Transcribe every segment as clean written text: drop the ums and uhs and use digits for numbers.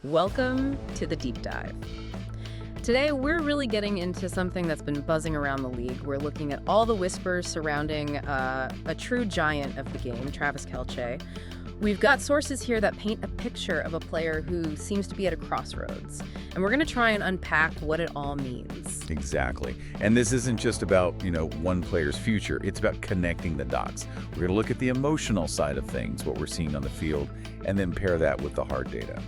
Welcome to the Deep Dive. Today, we're really getting into something that's been buzzing around the league. We're looking at all the whispers surrounding a true giant of the game, Travis Kelce. We've got sources here that paint a picture of a player who seems to be at a crossroads. And we're going to try and unpack what it all means. Exactly. And this isn't just about, one player's future. It's about connecting the dots. We're going to look at the emotional side of things, what we're seeing on the field, and then pair that with the hard data.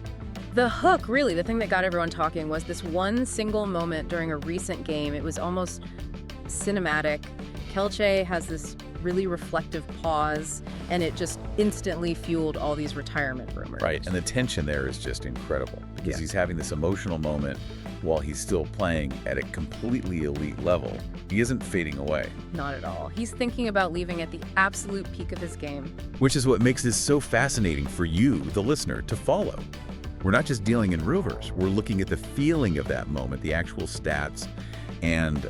The hook, really, the thing that got everyone talking was this one single moment during a recent game. It was almost cinematic. Kelce has this really reflective pause, and it just instantly fueled all these retirement rumors. Right, and the tension there is just incredible because he's having this emotional moment while he's still playing at a completely elite level. He isn't fading away. Not at all. He's thinking about leaving at the absolute peak of his game. Which is what makes this so fascinating for you, the listener, to follow. We're not just dealing in rumors. We're looking at the feeling of that moment, the actual stats, and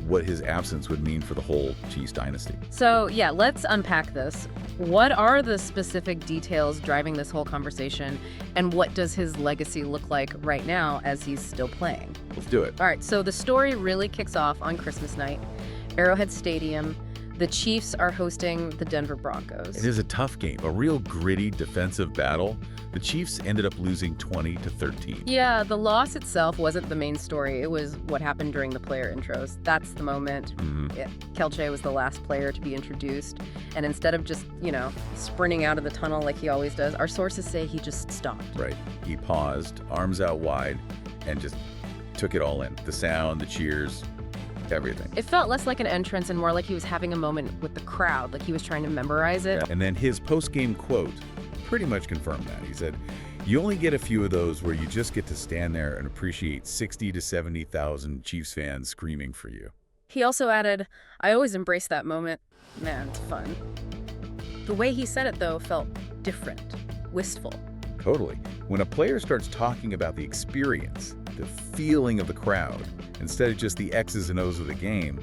what his absence would mean for the whole Chiefs dynasty. So, let's unpack this. What are the specific details driving this whole conversation, and what does his legacy look like right now as he's still playing? Let's do it. All right, so the story really kicks off on Christmas night, Arrowhead Stadium. The Chiefs are hosting the Denver Broncos. It is a tough game, a real gritty defensive battle. The Chiefs ended up losing 20-13. Yeah, the loss itself wasn't the main story. It was what happened during the player intros. That's the moment. Kelce was the last player to be introduced. And instead of just, sprinting out of the tunnel like he always does, our sources say he just stopped. Right. He paused, arms out wide, and just took it all in. The sound, the cheers, everything. It felt less like an entrance and more like he was having a moment with the crowd, like he was trying to memorize it. Yeah. And then his post-game quote pretty much confirmed that. He said, "You only get a few of those where you just get to stand there and appreciate 60 to 70,000 Chiefs fans screaming for you." He also added, "I always embrace that moment. Man, it's fun." The way he said it, though, felt different, wistful. Totally. When a player starts talking about the experience, the feeling of the crowd, instead of just the X's and O's of the game,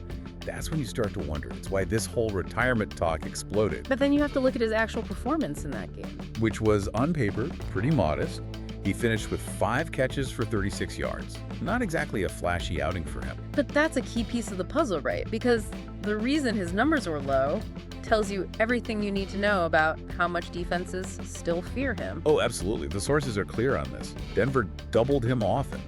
that's when you start to wonder. It's why this whole retirement talk exploded. But then you have to look at his actual performance in that game. Which was, on paper, pretty modest. He finished with 5 catches for 36 yards. Not exactly a flashy outing for him. But that's a key piece of the puzzle, right? Because the reason his numbers were low tells you everything you need to know about how much defenses still fear him. Oh, absolutely. The sources are clear on this. Denver doubled him often.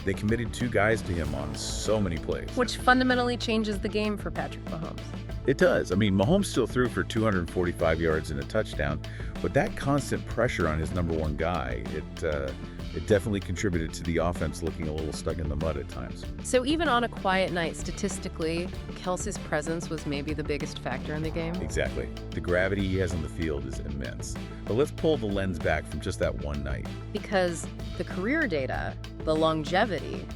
They committed 2 guys to him on so many plays. Which fundamentally changes the game for Patrick Mahomes. It does. I mean, Mahomes still threw for 245 yards and a touchdown, but that constant pressure on his number one guy, it definitely contributed to the offense looking a little stuck in the mud at times. So even on a quiet night, statistically, Kelce's presence was maybe the biggest factor in the game? Exactly. The gravity he has on the field is immense. But let's pull the lens back from just that one night. Because the career data, the longevity,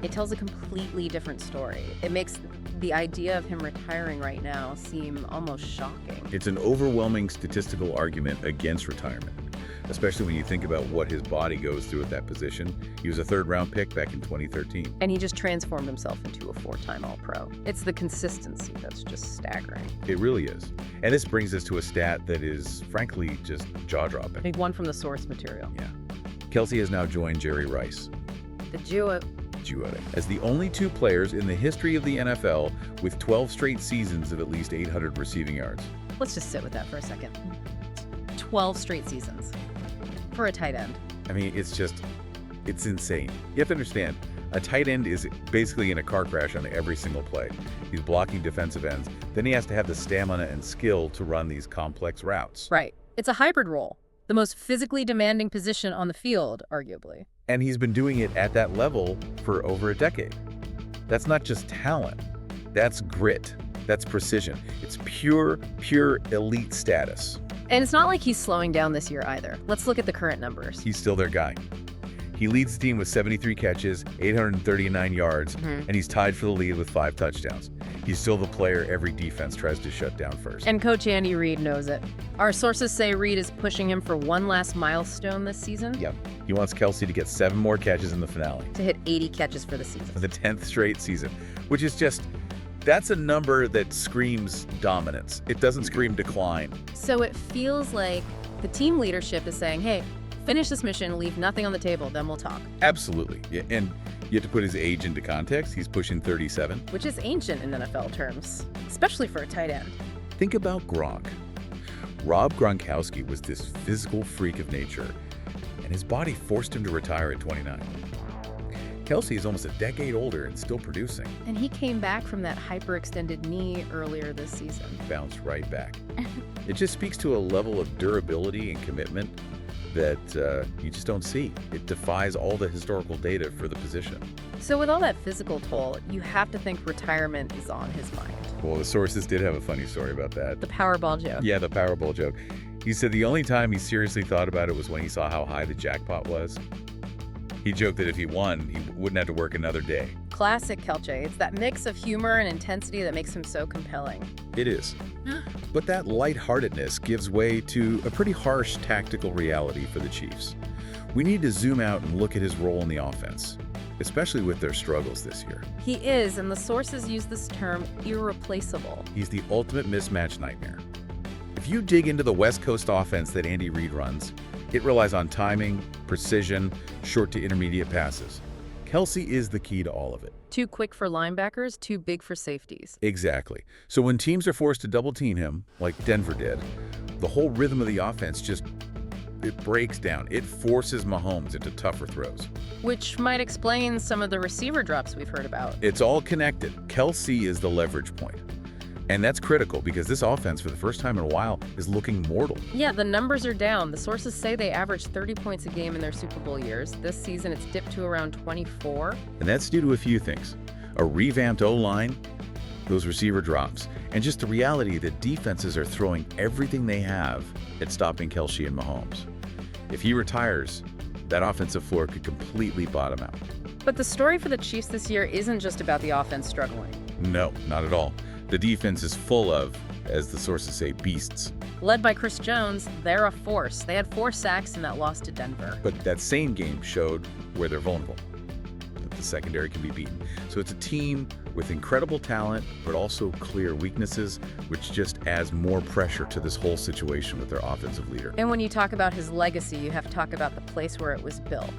it tells a completely different story. It makes the idea of him retiring right now seem almost shocking. It's an overwhelming statistical argument against retirement, especially when you think about what his body goes through at that position. He was a 3rd-round pick back in 2013. And he just transformed himself into a 4-time All-Pro. It's the consistency that's just staggering. It really is. And this brings us to a stat that is, frankly, just jaw-dropping. Big one from the source material. Yeah. Kelce has now joined Jerry Rice, The Jew as the only 2 players in the history of the NFL with 12 straight seasons of at least 800 receiving yards. Let's just sit with that for a second. 12 straight seasons for a tight end. I mean, it's insane. You have to understand, a tight end is basically in a car crash on every single play. He's blocking defensive ends. Then he has to have the stamina and skill to run these complex routes. Right. It's a hybrid role. The most physically demanding position on the field, arguably. And he's been doing it at that level for over a decade. That's not just talent. That's grit. That's precision. It's pure elite status. And it's not like he's slowing down this year either. Let's look at the current numbers. He's still their guy. He leads the team with 73 catches, 839 yards, and he's tied for the lead with 5 touchdowns. He's still the player every defense tries to shut down first. And Coach Andy Reid knows it. Our sources say Reid is pushing him for one last milestone this season. Yep. He wants Kelce to get 7 more catches in the finale. To hit 80 catches for the season. For the 10th straight season, which is just, that's a number that screams dominance. It doesn't scream decline. So it feels like the team leadership is saying, hey, finish this mission, leave nothing on the table, then we'll talk. Absolutely. Yeah, and you have to put his age into context. He's pushing 37. Which is ancient in NFL terms, especially for a tight end. Think about Gronk. Rob Gronkowski was this physical freak of nature, and his body forced him to retire at 29. Kelce is almost a decade older and still producing. And he came back from that hyperextended knee earlier this season. Bounced right back. It just speaks to a level of durability and commitment that you just don't see. It defies all the historical data for the position. So with all that physical toll, you have to think retirement is on his mind. Well, the sources did have a funny story about that. The Powerball joke. Yeah, the Powerball joke. He said the only time he seriously thought about it was when he saw how high the jackpot was. He joked that if he won, he wouldn't have to work another day. Classic Kelce. It's that mix of humor and intensity that makes him so compelling. It is. But that lightheartedness gives way to a pretty harsh tactical reality for the Chiefs. We need to zoom out and look at his role in the offense, especially with their struggles this year. He is, and the sources use this term, irreplaceable. He's the ultimate mismatch nightmare. If you dig into the West Coast offense that Andy Reid runs, it relies on timing, precision, short to intermediate passes. Kelce is the key to all of it. Too quick for linebackers, too big for safeties. Exactly. So when teams are forced to double team him, like Denver did, the whole rhythm of the offense it breaks down. It forces Mahomes into tougher throws. Which might explain some of the receiver drops we've heard about. It's all connected. Kelce is the leverage point. And that's critical because this offense, for the first time in a while, is looking mortal. Yeah, the numbers are down. The sources say they averaged 30 points a game in their Super Bowl years. This season, it's dipped to around 24. And that's due to a few things. A revamped O-line, those receiver drops, and just the reality that defenses are throwing everything they have at stopping Kelce and Mahomes. If he retires, that offensive floor could completely bottom out. But the story for the Chiefs this year isn't just about the offense struggling. No, not at all. The defense is full of, as the sources say, beasts. Led by Chris Jones, they're a force. They had 4 sacks in that loss to Denver. But that same game showed where they're vulnerable, that the secondary can be beaten. So it's a team with incredible talent, but also clear weaknesses, which just adds more pressure to this whole situation with their offensive leader. And when you talk about his legacy, you have to talk about the place where it was built.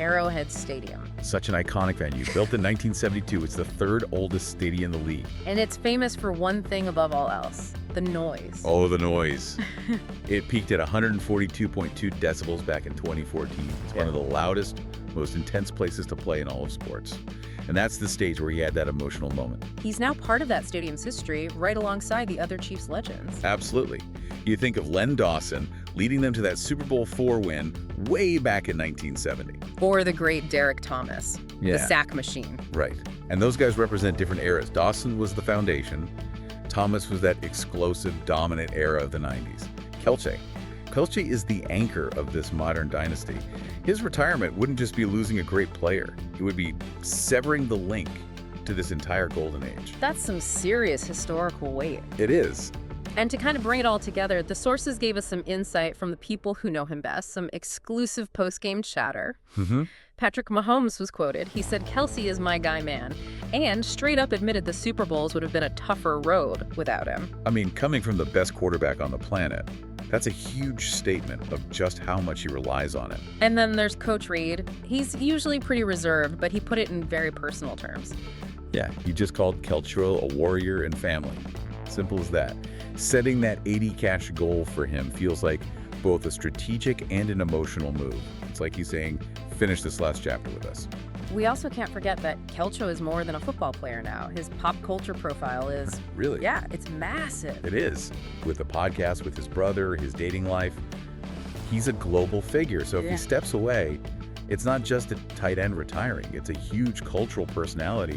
Arrowhead Stadium. Such an iconic venue. Built in 1972, it's the 3rd oldest stadium in the league. And it's famous for one thing above all else, the noise. Oh, the noise. It peaked at 142.2 decibels back in 2014. It's one of the loudest, most intense places to play in all of sports. And that's the stage where he had that emotional moment. He's now part of that stadium's history, right alongside the other Chiefs legends. Absolutely. You think of Len Dawson leading them to that Super Bowl IV win way back in 1970. Or the great Derek Thomas, the sack machine. Right. And those guys represent different eras. Dawson was the foundation. Thomas was that explosive, dominant era of the 90s. Kelce is the anchor of this modern dynasty. His retirement wouldn't just be losing a great player. It would be severing the link to this entire golden age. That's some serious historical weight. It is. And to kind of bring it all together, the sources gave us some insight from the people who know him best, some exclusive post-game chatter. Patrick Mahomes was quoted. He said, "Kelce is my guy, man," and straight up admitted the Super Bowls would have been a tougher road without him. I mean, coming from the best quarterback on the planet, that's a huge statement of just how much he relies on him. And then there's Coach Reid. He's usually pretty reserved, but he put it in very personal terms. Yeah, he just called Kelce a warrior and family. Simple as that. Setting that 80 cash goal for him feels like both a strategic and an emotional move. It's like he's saying, finish this last chapter with us. We also can't forget that Kelce is more than a football player now. His pop culture profile is... Really? Yeah, it's massive. It is. With the podcast with his brother, his dating life, he's a global figure. So if he steps away, it's not just a tight end retiring. It's a huge cultural personality